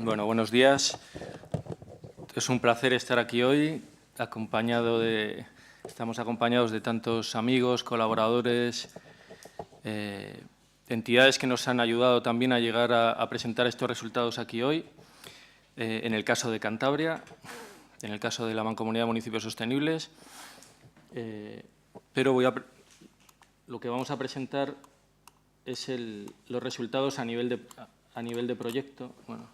Bueno, buenos días. Es un placer estar aquí hoy, estamos acompañados de tantos amigos, colaboradores, entidades que nos han ayudado también a llegar a presentar estos resultados aquí hoy. En el caso de Cantabria, en el caso de la Mancomunidad de Municipios Sostenibles, pero lo que vamos a presentar es los resultados a nivel de proyecto. Bueno,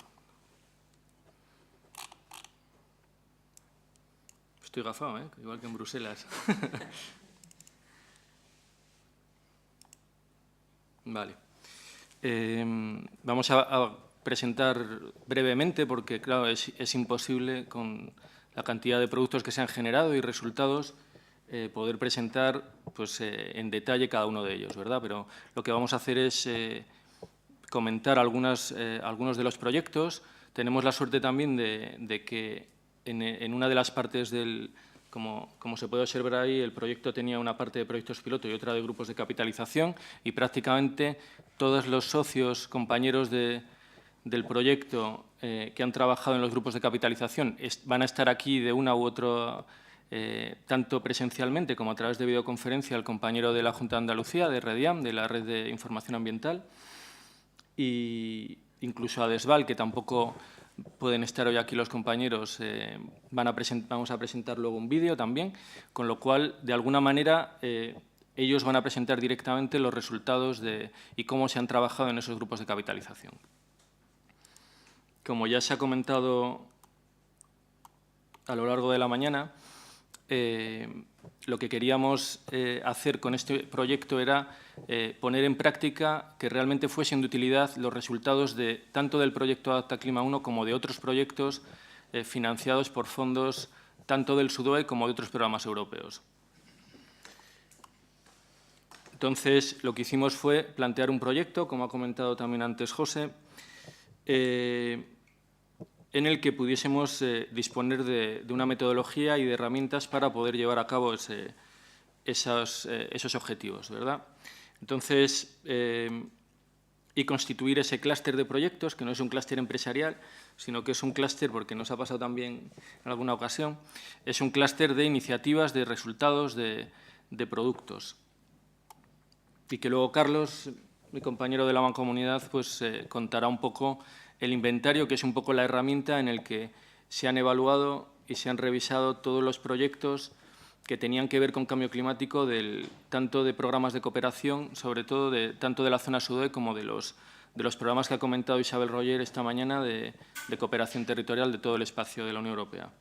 estoy gafado, igual que en Bruselas. Vale. Vamos a presentar brevemente, porque, claro, es imposible, con la cantidad de productos que se han generado y resultados, poder presentar pues, en detalle cada uno de ellos, ¿verdad? Pero lo que vamos a hacer es comentar algunos de los proyectos. Tenemos la suerte también de que en una de las partes como se puede observar ahí, el proyecto tenía una parte de proyectos piloto y otra de grupos de capitalización, y prácticamente todos los socios, compañeros del proyecto que han trabajado en los grupos de capitalización van a estar aquí de una u otra, tanto presencialmente como a través de videoconferencia, el compañero de la Junta de Andalucía, de REDIAM, de la Red de Información Ambiental, y incluso a Desval, que tampoco pueden estar hoy aquí los compañeros, vamos a presentar luego un vídeo también, con lo cual, de alguna manera, ellos van a presentar directamente los resultados y cómo se han trabajado en esos grupos de capitalización. Como ya se ha comentado a lo largo de la mañana, lo que queríamos hacer con este proyecto era poner en práctica que realmente fuesen de utilidad los resultados tanto del proyecto Adapta Clima 1 como de otros proyectos financiados por fondos tanto del SUDOE como de otros programas europeos. Entonces, lo que hicimos fue plantear un proyecto, como ha comentado también antes José, en el que pudiésemos disponer de una metodología y de herramientas para poder llevar a cabo esos objetivos, ¿verdad? Entonces, y constituir ese clúster de proyectos, que no es un clúster empresarial, sino que es un clúster, porque nos ha pasado también en alguna ocasión, es un clúster de iniciativas, de resultados, de productos. Y que luego Carlos, mi compañero de la Mancomunidad, pues contará un poco el inventario, que es un poco la herramienta en el que se han evaluado y se han revisado todos los proyectos que tenían que ver con cambio climático, tanto de programas de cooperación, sobre todo tanto de la zona SUDOE como de los programas que ha comentado Isabel Roger esta mañana de cooperación territorial de todo el espacio de la Unión Europea.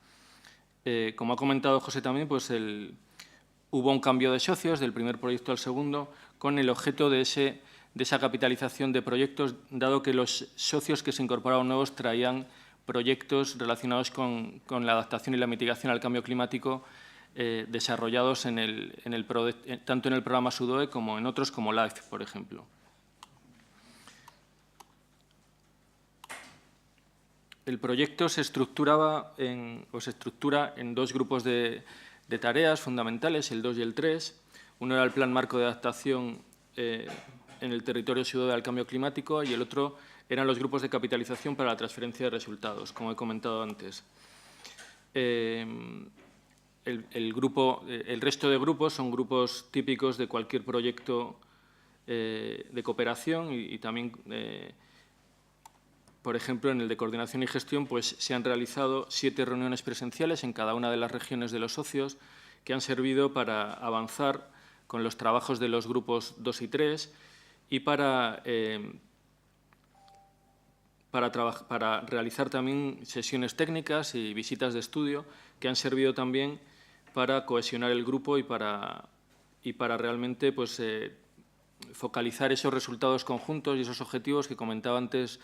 Como ha comentado José también, pues hubo un cambio de socios del primer proyecto al segundo con el objeto de esa capitalización de proyectos, dado que los socios que se incorporaron nuevos traían proyectos relacionados con la adaptación y la mitigación al cambio climático desarrollados tanto en el programa SUDOE como en otros como LIFE, por ejemplo. El proyecto se estructura en dos grupos de tareas fundamentales, el 2 y el 3. Uno era el Plan Marco de Adaptación en el territorio SUDOE al cambio climático, y el otro eran los grupos de capitalización para la transferencia de resultados, como he comentado antes. El resto de grupos son grupos típicos de cualquier proyecto de cooperación y también, por ejemplo, en el de coordinación y gestión, pues se han realizado 7 reuniones presenciales en cada una de las regiones de los socios, que han servido para avanzar con los trabajos de los grupos 2 y 3 y para realizar también sesiones técnicas y visitas de estudio, que han servido también para cohesionar el grupo y para realmente pues, focalizar esos resultados conjuntos y esos objetivos que comentaba antes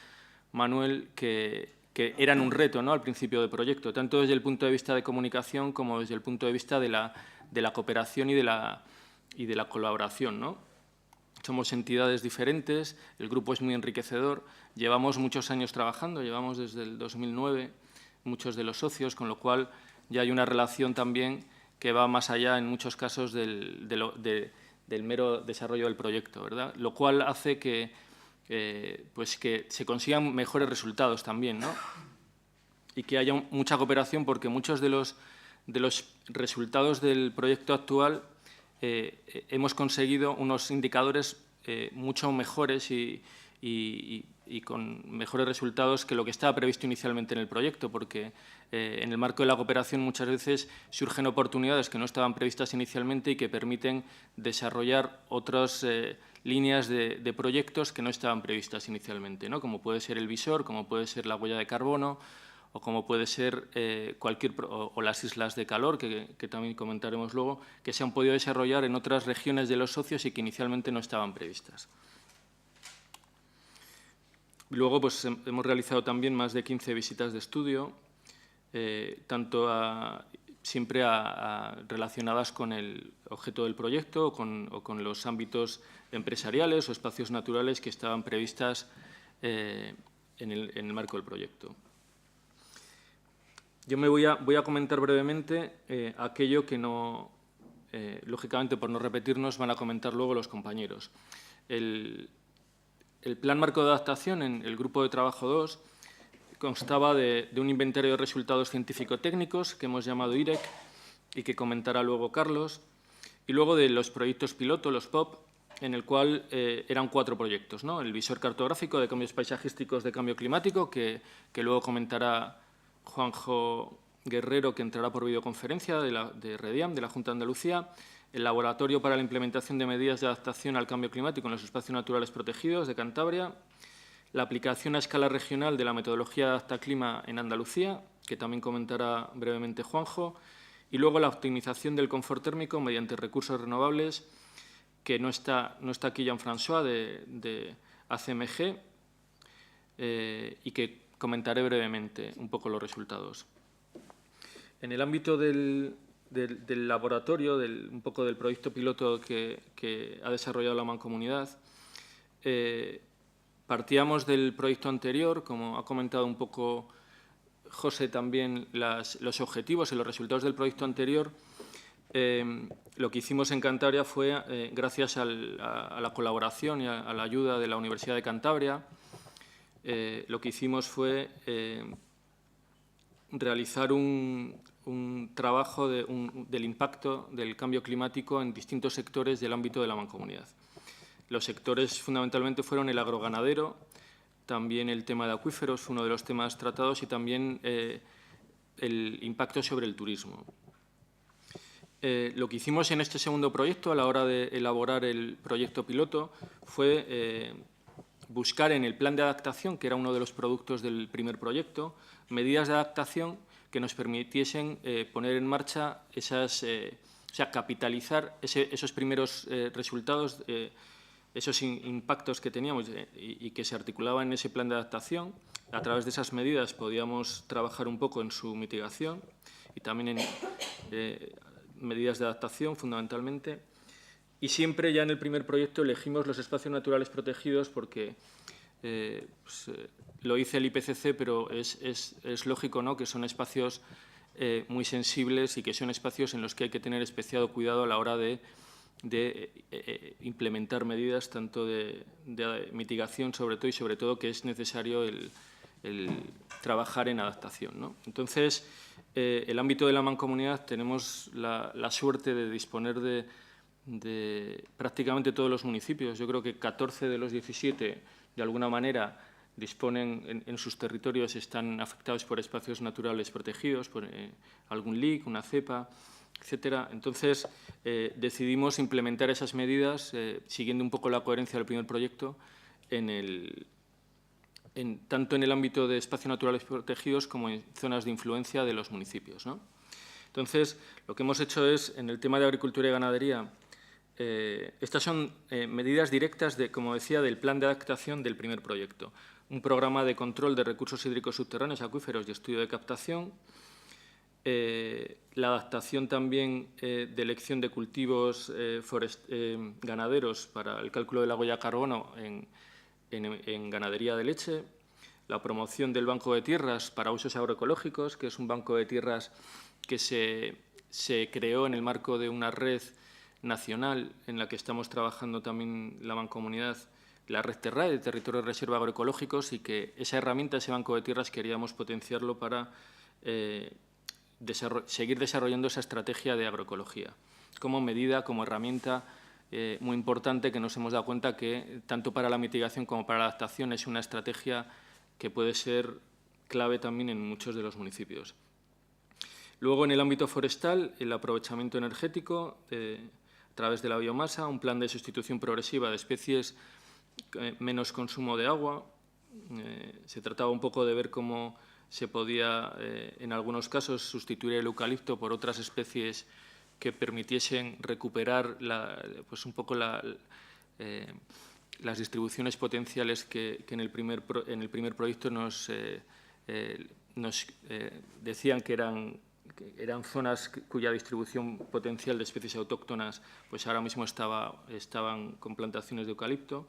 Manuel, que eran un reto, ¿no?, al principio del proyecto, tanto desde el punto de vista de comunicación como desde el punto de vista de la cooperación y de la colaboración, ¿no? Somos entidades diferentes, el grupo es muy enriquecedor, llevamos muchos años trabajando, llevamos desde el 2009 muchos de los socios, con lo cual ya hay una relación también que va más allá en muchos casos del mero desarrollo del proyecto, ¿verdad? Lo cual hace que pues que se consigan mejores resultados también, ¿no? Y que haya mucha cooperación, porque muchos de los resultados del proyecto actual hemos conseguido unos indicadores mucho mejores y con mejores resultados que lo que estaba previsto inicialmente en el proyecto, porque en el marco de la cooperación muchas veces surgen oportunidades que no estaban previstas inicialmente y que permiten desarrollar otras líneas de proyectos que no estaban previstas inicialmente, ¿no? Como puede ser el visor, como puede ser la huella de carbono, o como puede ser o las islas de calor, que también comentaremos luego, que se han podido desarrollar en otras regiones de los socios y que inicialmente no estaban previstas. Luego, pues, hemos realizado también más de 15 visitas de estudio, tanto siempre relacionadas con el objeto del proyecto o con los ámbitos empresariales o espacios naturales que estaban previstas en el marco del proyecto. Yo me voy a comentar brevemente aquello que no, lógicamente, por no repetirnos, van a comentar luego los compañeros. El Plan Marco de Adaptación, en el Grupo de Trabajo 2, constaba de un inventario de resultados científico-técnicos que hemos llamado IREC y que comentará luego Carlos, y luego de los proyectos piloto, los POP, en el cual eran 4 proyectos, ¿no? El visor cartográfico de cambios paisajísticos de cambio climático, que luego comentará Juanjo Guerrero, que entrará por videoconferencia de REDIAM, de la Junta de Andalucía, el Laboratorio para la Implementación de Medidas de Adaptación al Cambio Climático en los Espacios Naturales Protegidos de Cantabria, la aplicación a escala regional de la metodología de Adaptaclima en Andalucía, que también comentará brevemente Juanjo, y luego la optimización del confort térmico mediante recursos renovables, que no está aquí Jean-François de ACMG, y que comentaré brevemente un poco los resultados. En el ámbito del laboratorio, un poco del proyecto piloto que ha desarrollado la Mancomunidad, partíamos del proyecto anterior, como ha comentado un poco José también, los objetivos y los resultados del proyecto anterior. Lo que hicimos en Cantabria fue, gracias a la colaboración y a la ayuda de la Universidad de Cantabria, lo que hicimos fue realizar un trabajo del impacto del cambio climático en distintos sectores del ámbito de la Mancomunidad. Los sectores fundamentalmente fueron el agroganadero, también el tema de acuíferos, uno de los temas tratados, y también el impacto sobre el turismo. Lo que hicimos en este segundo proyecto, a la hora de elaborar el proyecto piloto, fue buscar en el plan de adaptación, que era uno de los productos del primer proyecto, medidas de adaptación que nos permitiesen poner en marcha capitalizar esos primeros resultados, esos impactos que teníamos y que se articulaban en ese plan de adaptación. A través de esas medidas podíamos trabajar un poco en su mitigación y también en medidas de adaptación, fundamentalmente. Y siempre ya en el primer proyecto elegimos los espacios naturales protegidos porque lo dice el IPCC, pero es lógico, ¿no?, que son espacios muy sensibles y que son espacios en los que hay que tener especial cuidado a la hora de implementar medidas tanto de mitigación, sobre todo que es necesario el trabajar en adaptación, ¿no? Entonces, el ámbito de la Mancomunidad tenemos la suerte de disponer de prácticamente todos los municipios. Yo creo que 14 de los 17, de alguna manera, disponen en sus territorios, están afectados por espacios naturales protegidos, por algún LIC, una cepa, etcétera. Entonces, decidimos implementar esas medidas siguiendo un poco la coherencia del primer proyecto tanto en el ámbito de espacios naturales protegidos como en zonas de influencia de los municipios, ¿no? Entonces, lo que hemos hecho es, en el tema de agricultura y ganadería, estas son medidas directas, como decía, del plan de adaptación del primer proyecto. Un programa de control de recursos hídricos subterráneos, acuíferos y estudio de captación. La adaptación también de elección de cultivos ganaderos para el cálculo de la huella de carbono en ganadería de leche. La promoción del banco de tierras para usos agroecológicos, que es un banco de tierras que se creó en el marco de una red nacional en la que estamos trabajando también la Mancomunidad, la red Terrae, de territorios de reserva agroecológicos, y que esa herramienta, ese banco de tierras, queríamos potenciarlo para seguir desarrollando esa estrategia de agroecología como medida, como herramienta muy importante, que nos hemos dado cuenta que tanto para la mitigación como para la adaptación es una estrategia que puede ser clave también en muchos de los municipios. Luego, en el ámbito forestal, el aprovechamiento energético a través de la biomasa, un plan de sustitución progresiva de especies, menos consumo de agua. Se trataba un poco de ver cómo se podía, en algunos casos, sustituir el eucalipto por otras especies que permitiesen recuperar pues un poco las distribuciones potenciales que en el primer proyecto nos decían que eran zonas cuya distribución potencial de especies autóctonas pues ahora mismo estaban con plantaciones de eucalipto.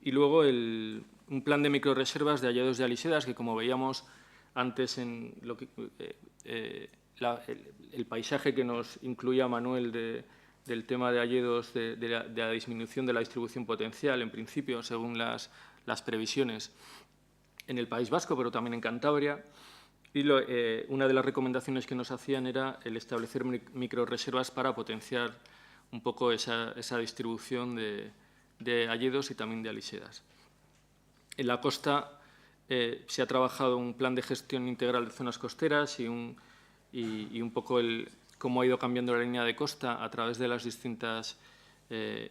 Y luego un plan de microreservas de hallados de alisedas, que, como veíamos antes en lo que, el paisaje que nos incluía Manuel del tema de hallados, de la disminución de la distribución potencial, en principio, según las previsiones, en el País Vasco, pero también en Cantabria. Y una de las recomendaciones que nos hacían era el establecer microreservas para potenciar un poco esa distribución de hallados y también de alisedas. En la costa se ha trabajado un plan de gestión integral de zonas costeras y un poco cómo ha ido cambiando la línea de costa a través de las distintas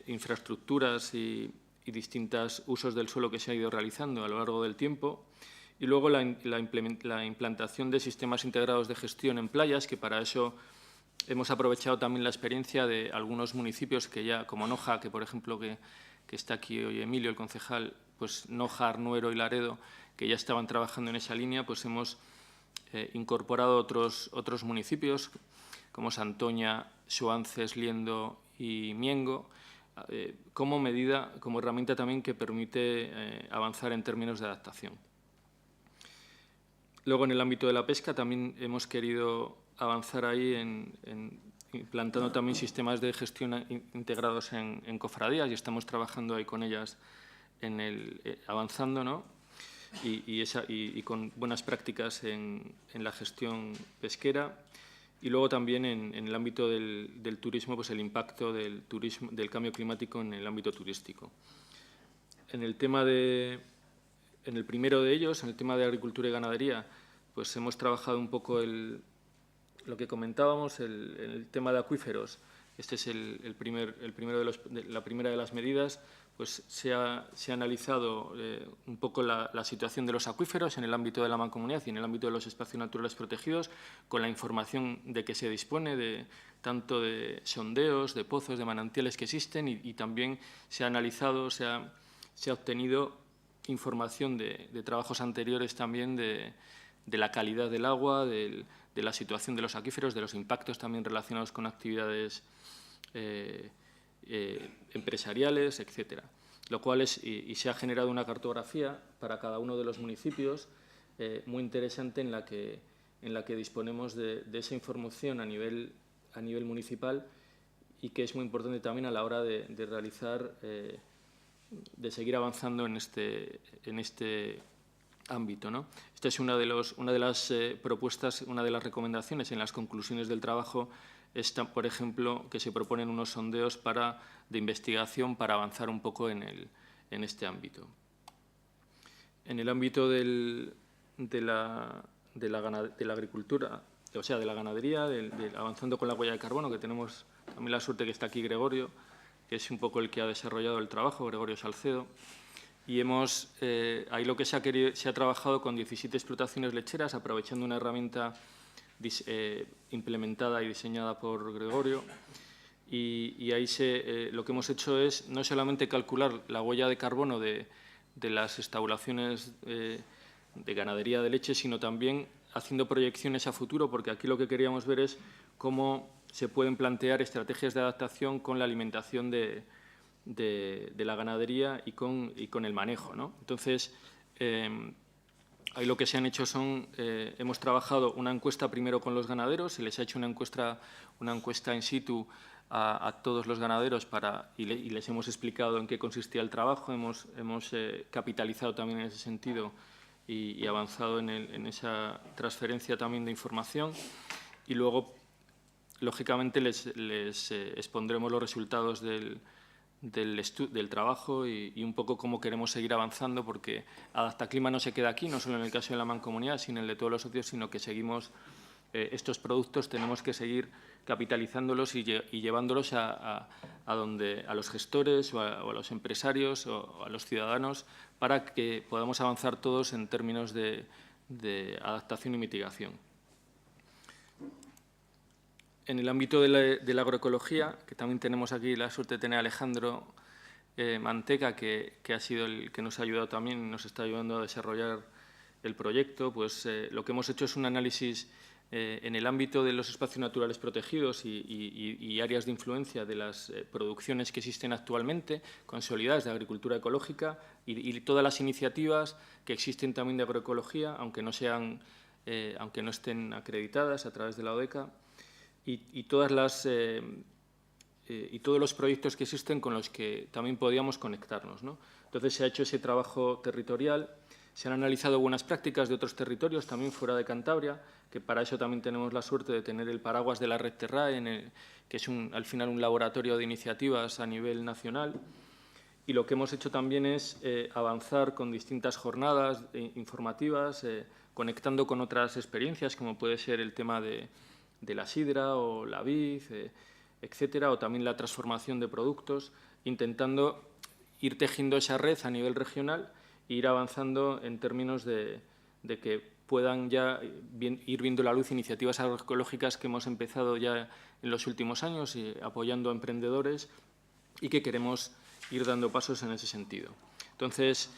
infraestructuras y distintos usos del suelo que se ha ido realizando a lo largo del tiempo. Y luego la implantación de sistemas integrados de gestión en playas, que para eso hemos aprovechado también la experiencia de algunos municipios que ya, como Noja, que por ejemplo que está aquí hoy Emilio, el concejal, pues Noja, Arnuero y Laredo, que ya estaban trabajando en esa línea, pues hemos incorporado otros municipios como Santoña, Soances, Liendo y Miengo, como medida, como herramienta también que permite avanzar en términos de adaptación. Luego, en el ámbito de la pesca, también hemos querido avanzar ahí implantando también sistemas de gestión integrados en cofradías, y estamos trabajando ahí con ellas avanzando, ¿no? Y con buenas prácticas en la gestión pesquera. Y luego también en el ámbito del turismo, pues el impacto del cambio climático en el ámbito turístico. En el primero de ellos, en el tema de agricultura y ganadería, pues hemos trabajado un poco lo que comentábamos, el tema de acuíferos. Este es la primera de las medidas. Pues se ha analizado un poco la situación de los acuíferos en el ámbito de la mancomunidad y en el ámbito de los espacios naturales protegidos, con la información de que se dispone tanto de sondeos, de pozos, de manantiales que existen, y también se ha analizado, se ha obtenido información de trabajos anteriores también de la calidad del agua, de la situación de los acuíferos, de los impactos también relacionados con actividades empresariales, etcétera. Lo cual y se ha generado una cartografía para cada uno de los municipios muy interesante en la que disponemos de esa información a nivel municipal, y que es muy importante también a la hora de realizar, de seguir avanzando en este ámbito, ¿no? Esta es una de las propuestas, una de las recomendaciones en las conclusiones del trabajo. Está, por ejemplo, que se proponen unos sondeos de investigación para avanzar un poco en este ámbito. En el ámbito de la agricultura, o sea, de la ganadería, avanzando con la huella de carbono, que tenemos también la suerte que está aquí Gregorio, que es un poco el que ha desarrollado el trabajo, Gregorio Salcedo. Y ahí lo que se ha trabajado con 17 explotaciones lecheras, aprovechando una herramienta implementada y diseñada por Gregorio, y ahí lo que hemos hecho es no solamente calcular la huella de carbono de las estabulaciones de ganadería de leche, sino también haciendo proyecciones a futuro, porque aquí lo que queríamos ver es cómo se pueden plantear estrategias de adaptación con la alimentación de la ganadería y con el manejo, ¿no? Entonces, ahí lo que se han hecho son, hemos trabajado una encuesta primero con los ganaderos, se les ha hecho una encuesta in situ a todos los ganaderos y les hemos explicado en qué consistía el trabajo, hemos capitalizado también en ese sentido y avanzado en esa transferencia también de información, y luego, lógicamente, les expondremos los resultados del trabajo y un poco cómo queremos seguir avanzando, porque Adaptaclima no se queda aquí, no solo en el caso de la Mancomunidad, sino en el de todos los socios, sino que seguimos estos productos, tenemos que seguir capitalizándolos y llevándolos a los gestores o a los empresarios o a los ciudadanos, para que podamos avanzar todos en términos de adaptación y mitigación. En el ámbito de la agroecología, que también tenemos aquí la suerte de tener a Alejandro Manteca, que ha sido el que nos ha ayudado también, nos está ayudando a desarrollar el proyecto, pues lo que hemos hecho es un análisis en el ámbito de los espacios naturales protegidos y áreas de influencia de las producciones que existen actualmente, consolidadas de agricultura ecológica, y todas las iniciativas que existen también de agroecología, aunque no estén acreditadas a través de la ODECA, y todos los proyectos que existen con los que también podíamos conectarnos, ¿no? Entonces, se ha hecho ese trabajo territorial, se han analizado buenas prácticas de otros territorios, también fuera de Cantabria, que para eso también tenemos la suerte de tener el paraguas de la Red Terrae, que es al final un laboratorio de iniciativas a nivel nacional. Y lo que hemos hecho también es avanzar con distintas jornadas informativas, conectando con otras experiencias, como puede ser el tema de la sidra o la vid, etcétera, o también la transformación de productos, intentando ir tejiendo esa red a nivel regional e ir avanzando en términos de que puedan ya ir viendo la luz iniciativas agroecológicas que hemos empezado ya en los últimos años, apoyando a emprendedores, y que queremos ir dando pasos en ese sentido. Entonces,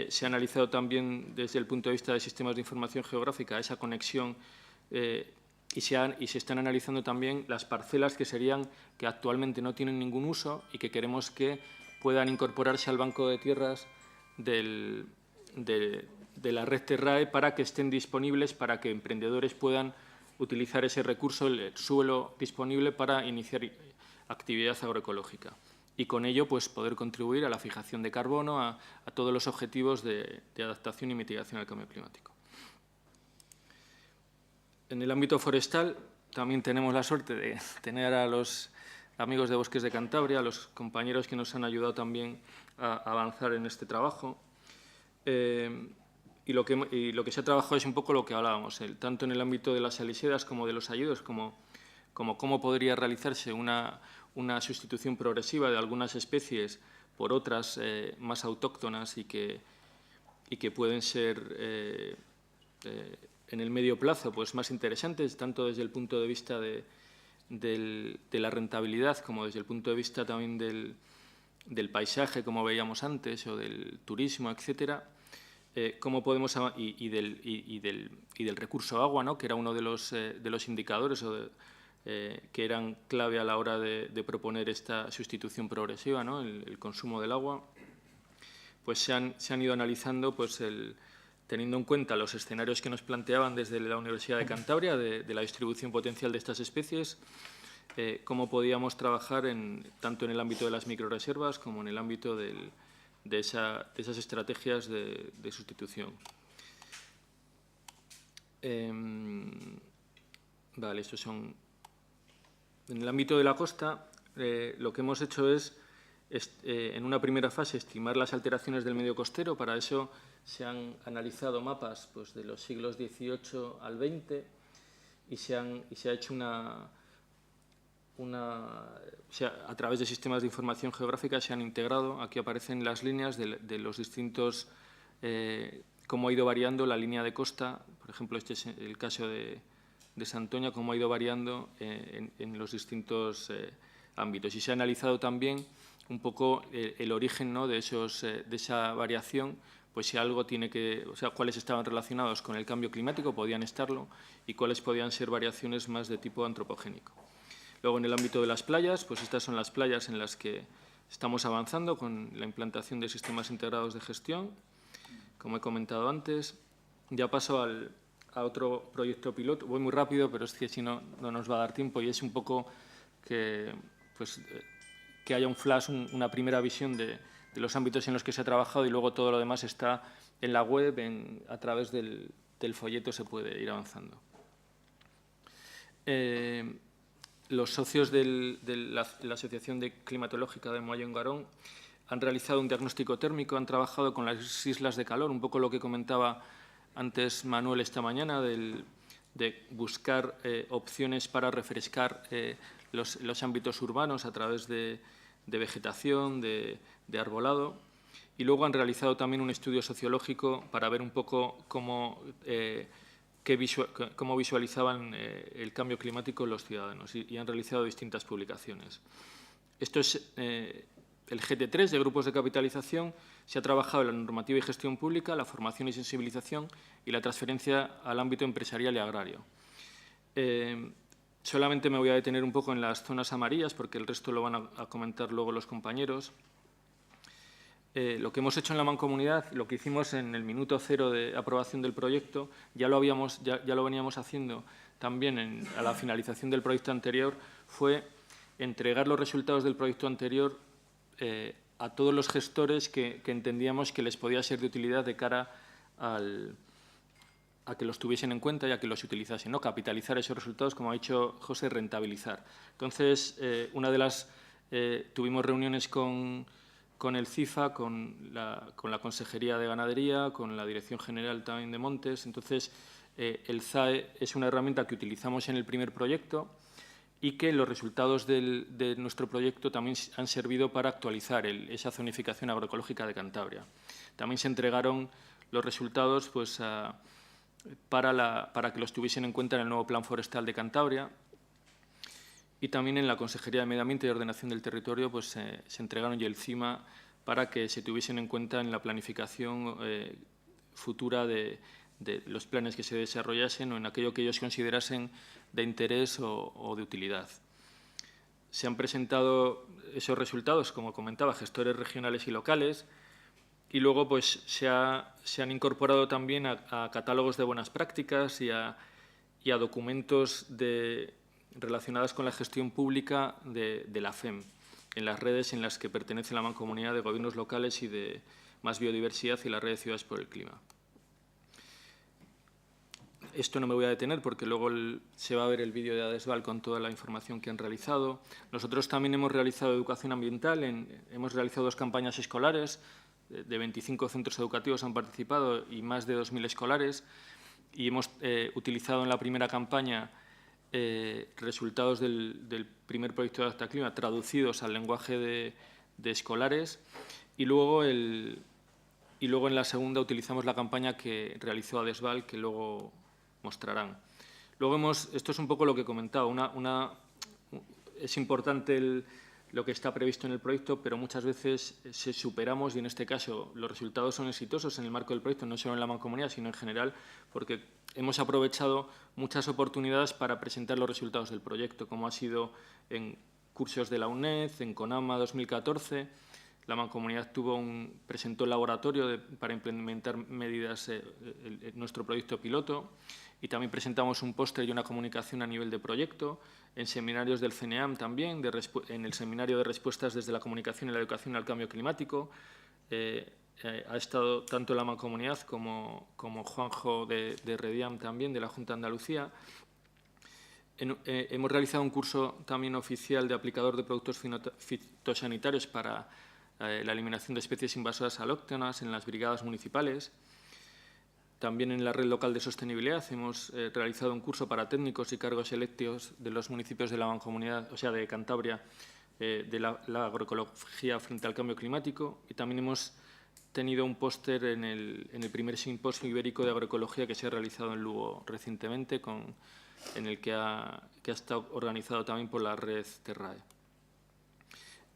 se ha analizado también desde el punto de vista de sistemas de información geográfica esa conexión, y se están analizando también las parcelas que actualmente no tienen ningún uso y que queremos que puedan incorporarse al banco de tierras de la Red Terrae, para que estén disponibles, para que emprendedores puedan utilizar ese recurso, el suelo disponible, para iniciar actividad agroecológica. Y con ello, pues, poder contribuir a la fijación de carbono, a todos los objetivos de adaptación y mitigación al cambio climático. En el ámbito forestal también tenemos la suerte de tener a los amigos de Bosques de Cantabria, a los compañeros que nos han ayudado también a avanzar en este trabajo. Y lo que se ha trabajado es un poco lo que hablábamos, tanto en el ámbito de las salisedas como de los ayudos, como cómo podría realizarse una sustitución progresiva de algunas especies por otras más autóctonas y que pueden ser en el medio plazo, pues, más interesantes, tanto desde el punto de vista de la rentabilidad como desde el punto de vista también del paisaje, como veíamos antes, o del turismo, etcétera. Cómo podemos, y del recurso agua, ¿no?, que era uno de los indicadores que eran clave a la hora de proponer esta sustitución progresiva, ¿no?, el consumo del agua. Pues se han ido analizando, pues, teniendo en cuenta los escenarios que nos planteaban desde la Universidad de Cantabria de la distribución potencial de estas especies, cómo podíamos trabajar tanto en el ámbito de las microreservas como en el ámbito de esas estrategias de sustitución. Vale, estos son. En el ámbito de la costa, lo que hemos hecho es, en una primera fase, estimar las alteraciones del medio costero. Para eso se han analizado mapas, pues, de los siglos XVIII al XX, y se ha hecho a través de sistemas de información geográfica se han integrado. Aquí aparecen las líneas de los distintos, cómo ha ido variando la línea de costa. Por ejemplo, este es el caso de Santoña, cómo ha ido variando en los distintos ámbitos. Y se ha analizado también un poco el origen, ¿no?, de esa variación, pues si algo cuáles estaban relacionados con el cambio climático, podían estarlo, y cuáles podían ser variaciones más de tipo antropogénico. Luego, en el ámbito de las playas, pues estas son las playas en las que estamos avanzando con la implantación de sistemas integrados de gestión, como he comentado antes. Ya paso a otro proyecto piloto. Voy muy rápido, pero es que si no, no nos va a dar tiempo, y es un poco que, pues, que haya un flash, una primera visión de los ámbitos en los que se ha trabajado, y luego todo lo demás está en la web, a través del folleto se puede ir avanzando. Los socios de la Asociación Climatológica de Mogollón-Garón han realizado un diagnóstico térmico, han trabajado con las islas de calor, un poco lo que comentaba antes Manuel esta mañana, de buscar opciones para refrescar los ámbitos urbanos a través de vegetación, de arbolado. Y luego han realizado también un estudio sociológico para ver un poco cómo visualizaban el cambio climático los ciudadanos, y han realizado distintas publicaciones. Esto es el GT3 de grupos de capitalización. Se ha trabajado en la normativa y gestión pública, la formación y sensibilización y la transferencia al ámbito empresarial y agrario. Solamente me voy a detener un poco en las zonas amarillas, porque el resto lo van a comentar luego los compañeros. Lo que hemos hecho en la Mancomunidad, lo que hicimos en el minuto cero de aprobación del proyecto, ya lo veníamos haciendo también a la finalización del proyecto anterior, fue entregar los resultados del proyecto anterior a todos los gestores que entendíamos que les podía ser de utilidad de cara a que los tuviesen en cuenta y a que los utilizasen, ¿no? Capitalizar esos resultados, como ha dicho José, rentabilizar. Entonces, tuvimos reuniones con el CIFA, con la Consejería de Ganadería, con la Dirección General también de Montes. Entonces, el ZAE es una herramienta que utilizamos en el primer proyecto, y que los resultados de nuestro proyecto también han servido para actualizar esa zonificación agroecológica de Cantabria. También se entregaron los resultados, pues, para que los tuviesen en cuenta en el nuevo Plan Forestal de Cantabria, y también en la Consejería de Medio Ambiente y Ordenación del Territorio, pues, se entregaron, y el CIMA, para que se tuviesen en cuenta en la planificación futura de los planes que se desarrollasen, o en aquello que ellos considerasen de interés o de utilidad. Se han presentado esos resultados, como comentaba, a gestores regionales y locales, y luego, pues, se han incorporado también a catálogos de buenas prácticas y a documentos relacionados con la gestión pública de la FEM, en las redes en las que pertenece la Mancomunidad de Gobiernos Locales y de Más Biodiversidad y la Red de Ciudades por el Clima. Esto no me voy a detener, porque luego se va a ver el vídeo de ADESVAL con toda la información que han realizado. Nosotros también hemos realizado educación ambiental, hemos realizado 2 campañas escolares, de 25 centros educativos han participado y más de 2.000 escolares, y hemos utilizado en la primera campaña resultados del primer proyecto de Adaptaclima traducidos al lenguaje de escolares, y luego en la segunda utilizamos la campaña que realizó ADESVAL, que luego mostrarán. Luego esto es un poco lo que he comentado, es importante lo que está previsto en el proyecto, pero muchas veces se superamos, y en este caso los resultados son exitosos en el marco del proyecto, no solo en la Mancomunidad, sino en general, porque hemos aprovechado muchas oportunidades para presentar los resultados del proyecto, como ha sido en cursos de la UNED, en CONAMA 2014. La Mancomunidad presentó el laboratorio para implementar medidas en nuestro proyecto piloto, y también presentamos un póster y una comunicación a nivel de proyecto, en seminarios del CNEAM también, en el seminario de respuestas desde la comunicación y la educación al cambio climático. Ha estado tanto la Mancomunidad como Juanjo de Rediam también, de la Junta de Andalucía. Hemos realizado un curso también oficial de aplicador de productos fitosanitarios para la eliminación de especies invasoras alóctonas en las brigadas municipales. También en la Red Local de Sostenibilidad hemos realizado un curso para técnicos y cargos electos de los municipios de la Mancomunidad, o sea, de Cantabria, de la agroecología frente al cambio climático, y también hemos tenido un póster en el primer simposio ibérico de agroecología que se ha realizado en Lugo recientemente, en el que ha estado organizado también por la red Terrae.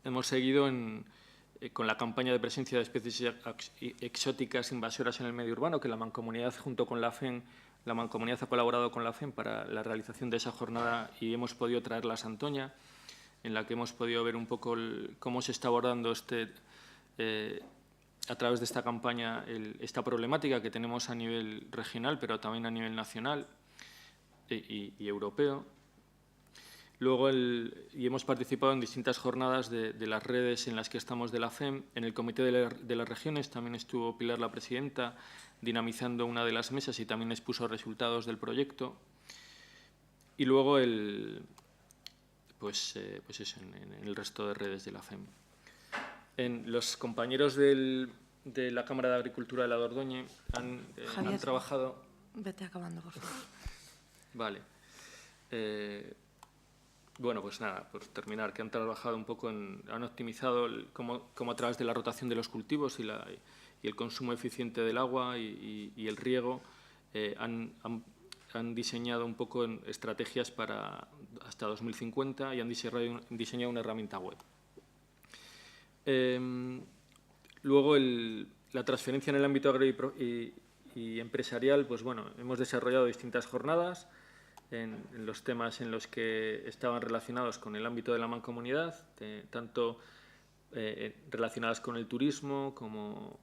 Hemos seguido con la campaña de presencia de especies exóticas invasoras en el medio urbano, que la Mancomunidad, junto con la FEM, la Mancomunidad ha colaborado con la FEM para la realización de esa jornada, y hemos podido traerla a Santoña, en la que hemos podido ver un poco cómo se está abordando a través de esta campaña esta problemática que tenemos a nivel regional, pero también a nivel nacional y europeo. Luego, hemos participado en distintas jornadas de las redes en las que estamos de la FEM. En el Comité de las Regiones también estuvo Pilar, la presidenta, dinamizando una de las mesas y también expuso resultados del proyecto. Y luego, pues eso, en el resto de redes de la FEM. Los compañeros de la Cámara de Agricultura de la Dordoña han trabajado... Vete acabando, por favor. Vale. Bueno, pues nada, por terminar, que han trabajado un poco han optimizado cómo a través de la rotación de los cultivos y el consumo eficiente del agua y el riego han diseñado un poco estrategias para hasta 2050 y han diseñado una herramienta web. Luego, la transferencia en el ámbito agrario y empresarial, pues bueno, hemos desarrollado distintas jornadas en los temas en los que estaban relacionados con el ámbito de la mancomunidad, tanto relacionadas con el turismo como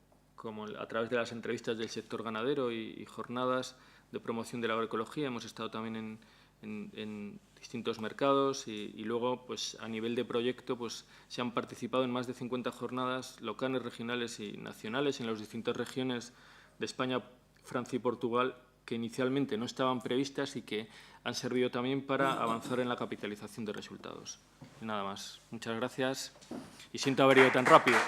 a través de las entrevistas del sector ganadero y jornadas de promoción de la agroecología. Hemos estado también en distintos mercados y luego, pues a nivel de proyecto, pues se han participado en más de 50 jornadas locales, regionales y nacionales en las distintas regiones de España, Francia y Portugal, que inicialmente no estaban previstas y que han servido también para avanzar en la capitalización de resultados. Y nada más. Muchas gracias y siento haber ido tan rápido.